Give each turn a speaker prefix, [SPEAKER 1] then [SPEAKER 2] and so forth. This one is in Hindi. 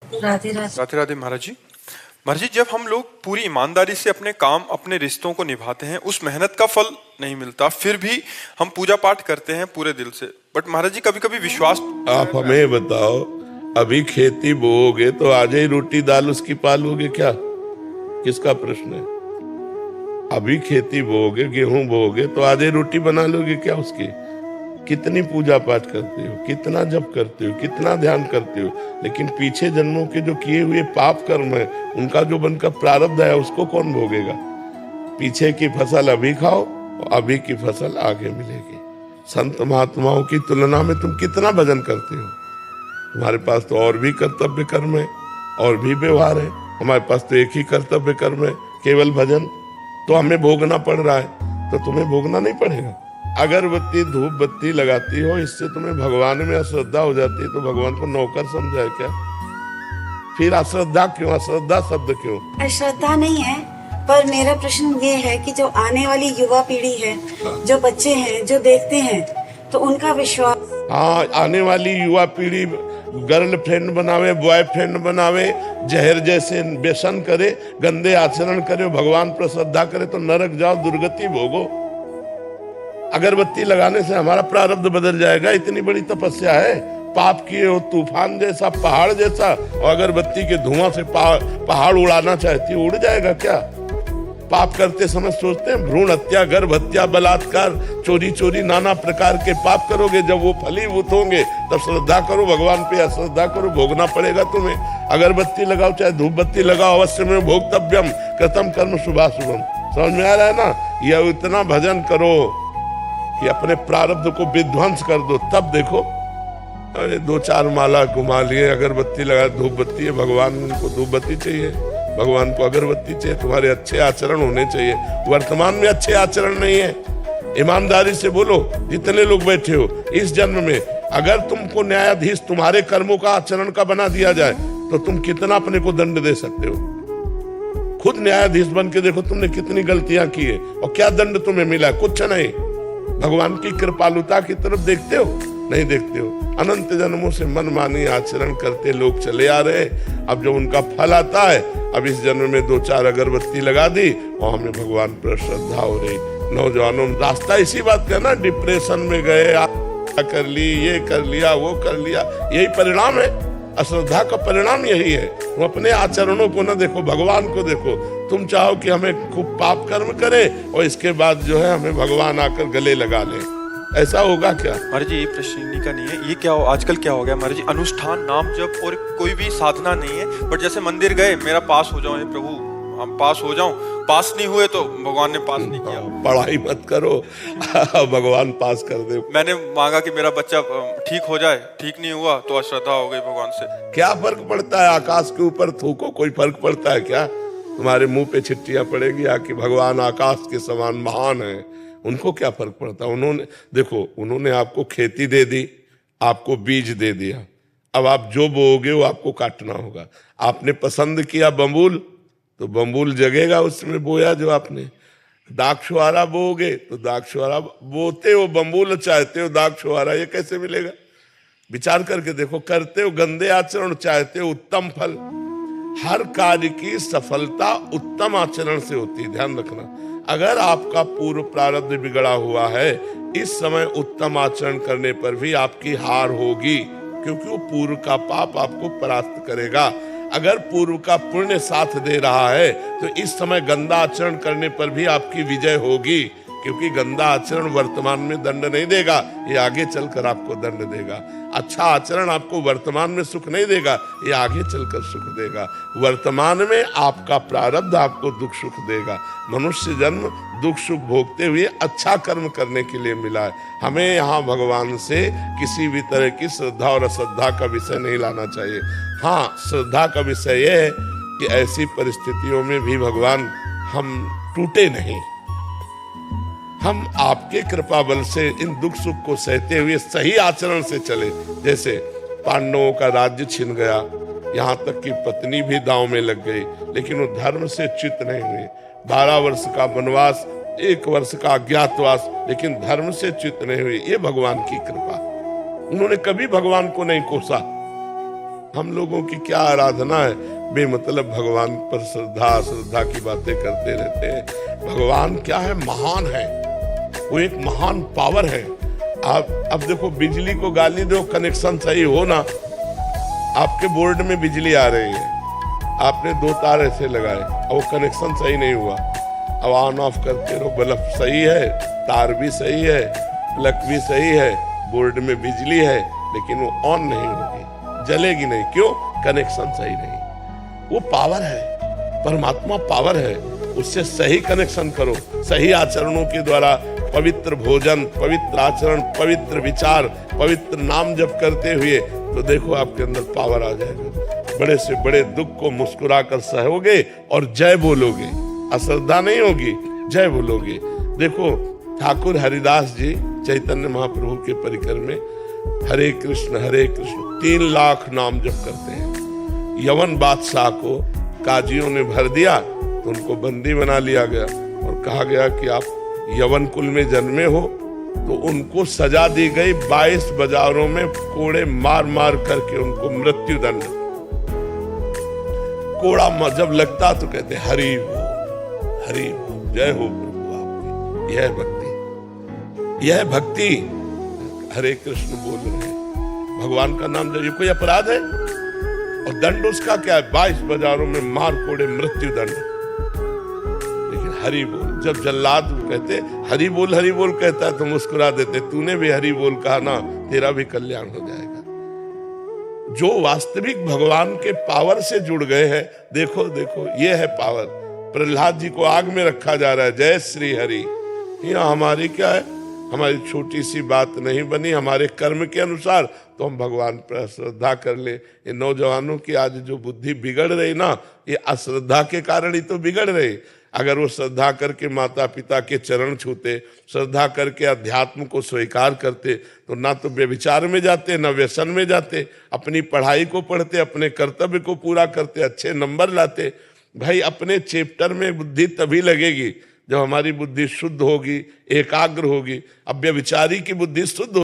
[SPEAKER 1] राधे राधे।
[SPEAKER 2] राधे राधे महाराज जी। महाराज जी, जब हम लोग पूरी ईमानदारी से अपने काम, अपने रिश्तों को निभाते हैं, उस मेहनत का फल नहीं मिलता, फिर भी हम पूजा पाठ करते हैं पूरे दिल से, बट महाराज जी कभी कभी विश्वास।
[SPEAKER 3] आप हमें बताओ, अभी खेती बोओगे तो आज ही रोटी दाल उसकी पालोगे क्या? किसका प्रश्न है? अभी खेती बोओगे, गेहूं बोओगे तो आज ही रोटी बना लोगे क्या उसकी? कितनी पूजा पाठ करते हो, कितना जप करते हो, कितना ध्यान करते हो, लेकिन पीछे जन्मों के जो किए हुए पाप कर्म है, उनका जो बनकर प्रारब्ध है, उसको कौन भोगेगा? पीछे की फसल अभी खाओ और अभी की फसल आगे मिलेगी। संत महात्माओं की तुलना में तुम कितना भजन करते हो? तुम्हारे पास तो और भी कर्तव्य कर्म है, और भी व्यवहार है। हमारे पास तो एक ही कर्तव्य कर्म है, केवल भजन। तो हमें भोगना पड़ रहा है, तो तुम्हें भोगना नहीं पड़ेगा। अगरबत्ती धूप बत्ती लगाती हो, इससे तुम्हें भगवान में अश्रद्धा हो जाती है, तो भगवान को नौकर समझा है क्या? फिर अश्रद्धा क्यों? अश्रद्धा शब्द क्यों?
[SPEAKER 1] अश्रद्धा नहीं है, पर मेरा प्रश्न ये है कि जो आने वाली युवा पीढ़ी है, जो बच्चे हैं, जो देखते हैं, तो उनका विश्वास।
[SPEAKER 3] हाँ, आने वाली युवा पीढ़ी गर्लफ्रेंड बनावे, बॉयफ्रेंड बनावे, जहर जैसे व्यसन करे, गंदे आचरण करे, भगवान पर श्रद्धा करे, तो नरक जाओ, दुर्गति भोगो। अगरबत्ती लगाने से हमारा प्रारब्ध बदल जाएगा? इतनी बड़ी तपस्या है, पाप किए हो तूफान जैसा, पहाड़ जैसा, और अगरबत्ती के धुआं से पहाड़ उड़ाना चाहती है, उड़ जाएगा क्या? पाप करते समय सोचते हैं भ्रूण हत्या, गर्भ हत्या, बलात्कार, चोरी चोरी, नाना प्रकार के पाप करोगे, जब वो फलीभूत होंगे तब श्रद्धा करो भगवान पे, अश्रद्धा करो, भोगना पड़ेगा तुम्हें। अगरबत्ती लगाओ चाहे धूप बत्ती लगाओ, अवश्य में भोक्तव्यम कृतम कर्म शुभाशुभम। समझ में आ रहा है ना? यह इतना भजन करो कि अपने प्रारब्ध को विध्वंस कर दो, तब देखो। अरे 2-4 माला घुमा लिए, अगरबत्ती लगा, धूप बत्ती है, भगवान को धूप बत्ती चाहिए, भगवान को अगरबत्ती चाहिए, तुम्हारे अच्छे आचरण होने चाहिए। वर्तमान में अच्छे आचरण नहीं है। ईमानदारी से बोलो, जितने लोग बैठे हो, इस जन्म में अगर तुमको न्यायाधीश तुम्हारे कर्मों का आचरण का बना दिया जाए, तो तुम कितना अपने को दंड दे सकते हो? खुद न्यायाधीश बन के देखो तुमने कितनी गलतियां की है और क्या दंड तुम्हें मिला? कुछ नहीं। भगवान की कृपालुता की तरफ देखते हो? नहीं देखते हो। अनंत जन्मों से मनमानी आचरण करते लोग चले आ रहे। अब जब उनका फल आता है, अब इस जन्म में 2-4 अगरबत्ती लगा दी और हमें भगवान पर श्रद्धा हो रही। नौजवानों, रास्ता इसी बात का ना, डिप्रेशन में गए, कर ली, ये कर लिया, वो कर लिया, यही परिणाम है। अश्रद्धा का परिणाम यही है। तुम अपने आचरणों को न देखो, भगवान को देखो। तुम चाहो कि हमें खूब पाप कर्म करे और इसके बाद जो है हमें भगवान आकर गले लगा ले, ऐसा होगा क्या?
[SPEAKER 2] महाराज जी, ये प्रश्न इन्हीं का नहीं है। ये क्या आजकल क्या हो गया महाराज जी, अनुष्ठान, नाम जप और कोई भी साधना नहीं है, बट जैसे मंदिर गए, मेरा पास हो जाओ, हे प्रभु हम पास हो जाऊं, पास नहीं हुए तो भगवान ने पास नहीं किया।
[SPEAKER 3] पढ़ाई मत करो, भगवान पास कर दे।
[SPEAKER 2] मैंने मांगा कि मेरा बच्चा ठीक हो जाए, ठीक नहीं हुआ तो अश्रद्धा हो गई भगवान से।
[SPEAKER 3] क्या फर्क पड़ता है? आकाश के ऊपर थूको, कोई फर्क पड़ता है क्या? तुम्हारे मुंह पे छिट्टियां पड़ेगी आकि भगवान आकाश के समान महान है, उनको क्या फर्क पड़ता? उन्होंने देखो, उन्होंने आपको खेती दे दी, आपको बीज दे दिया, अब आप जो बोओगे वो आपको काटना होगा। आपने पसंद किया बम्बूल, तो बम्बूल जगेगा उसमें बोया जो आपने। दाक्षुआरा बोओगे तो दाक्षुआरा, बोते हो बम्बूल, चाहते हो दाक्षुआरा, ये कैसे मिलेगा? विचार करके देखो। करते हो गंदे आचरण, चाहते हो उत्तम फल। हर कार्य की सफलता उत्तम आचरण से होती है, ध्यान रखना। अगर आपका पूर्व प्रारब्ध बिगड़ा हुआ है, इस समय उत्तम आचरण करने पर भी आपकी हार होगी, क्योंकि वो पूर्व का पाप आपको परास्त करेगा। अगर पूर्व का पुण्य साथ दे रहा है, तो इस समय गंदा आचरण करने पर भी आपकी विजय होगी, क्योंकि गंदा आचरण वर्तमान में दंड नहीं देगा, ये आगे चलकर आपको दंड देगा। अच्छा आचरण आपको वर्तमान में सुख नहीं देगा, ये आगे चलकर सुख देगा। वर्तमान में आपका प्रारब्ध आपको दुख सुख देगा। मनुष्य जन्म दुख सुख भोगते हुए अच्छा कर्म करने के लिए मिला है। हमें यहाँ भगवान से किसी भी तरह की श्रद्धा और अश्रद्धा का विषय नहीं लाना चाहिए। हाँ, श्रद्धा का विषय यह है कि ऐसी परिस्थितियों में भी भगवान हम टूटे नहीं, हम आपके कृपा बल से इन दुख सुख को सहते हुए सही आचरण से चले। जैसे पांडवों का राज्य छिन गया, यहाँ तक कि पत्नी भी दांव में लग गई, लेकिन वो धर्म से च्युत नहीं हुए। 12 वर्ष का वनवास, 1 वर्ष का अज्ञातवास, लेकिन धर्म से च्युत नहीं हुए। ये भगवान की कृपा। उन्होंने कभी भगवान को नहीं कोसा। हम लोगों की क्या आराधना है, बेमतलब भगवान पर श्रद्धा की बातें करते रहते हैं। भगवान क्या है, महान है, वो एक महान पावर है। आप अब देखो, बिजली को गाली दो, कनेक्शन सही हो ना, आपके बोर्ड में बिजली आ रही है, आपने 2 तार ऐसे लगाए और वो कनेक्शन सही नहीं हुआ, अब ऑन ऑफ करते रहो, बल्ब सही है, तार भी सही है, प्लग भी सही है, बोर्ड में बिजली है, लेकिन वो ऑन नहीं होगी, जलेगी नहीं। क्यों? कनेक्शन सही नहीं। वो पावर है, परमात्मा पावर है, उससे सही कनेक्शन करो, सही आचरणों के द्वारा, पवित्र भोजन, पवित्र आचरण, पवित्र विचार, पवित्र नाम जप करते हुए, तो देखो आपके अंदर पावर आ जाएगा। बड़े से बड़े दुख को मुस्कुरा कर सहोगे और जय बोलोगे, अश्रद्धा नहीं होगी, जय बोलोगे। देखो ठाकुर हरिदास जी चैतन्य महाप्रभु के परिकर में हरे कृष्ण 3 लाख नाम जप करते हैं। यवन बादशाह को काजियों ने भर दिया तो उनको बंदी बना लिया गया और कहा गया कि आप यवन कुल में जन्मे हो, तो उनको सजा दी गई, 22 बाजारों में कोड़े मार मार करके उनको मृत्यु दंड। कोड़ा जब लगता तो कहते हरि बोल, जय हो प्रभु आपकी। यह भक्ति, यह भक्ति। हरे कृष्ण बोल रहे हैं, भगवान का नाम जब कोई अपराध है, और दंड उसका क्या है, 22 बाजारों में मार कोड़े मृत्यु दंड। लेकिन हरि बोल, जब जल्लाद कहते हरि बोल कहता है तो मुस्कुरा देते, तूने भी हरि बोल कहा ना, तेरा भी कल्याण हो जाएगा। जो वास्तविक भगवान के पावर से जुड़ गए हैं, देखो ये है पावर। प्रहलाद जी को आग में रखा जा रहा है, जय श्री हरि। यहाँ हमारी क्या है, हमारी छोटी सी बात नहीं बनी, हमारे कर्म के अनुसार तो हम भगवान पर श्रद्धा कर ले। ये नौजवानों की आज जो बुद्धि बिगड़ रही ना, ये अश्रद्धा के कारण ही तो बिगड़ रही। अगर वो श्रद्धा करके माता पिता के चरण छूते, श्रद्धा करके अध्यात्म को स्वीकार करते, तो ना तो व्यभिचार में जाते, ना व्यसन में जाते, अपनी पढ़ाई को पढ़ते, अपने कर्तव्य को पूरा करते, अच्छे नंबर लाते। भाई अपने चैप्टर में बुद्धि तभी लगेगी जब हमारी बुद्धि शुद्ध होगी, एकाग्र होगी। अब व्यभिचारी की बुद्धि शुद्ध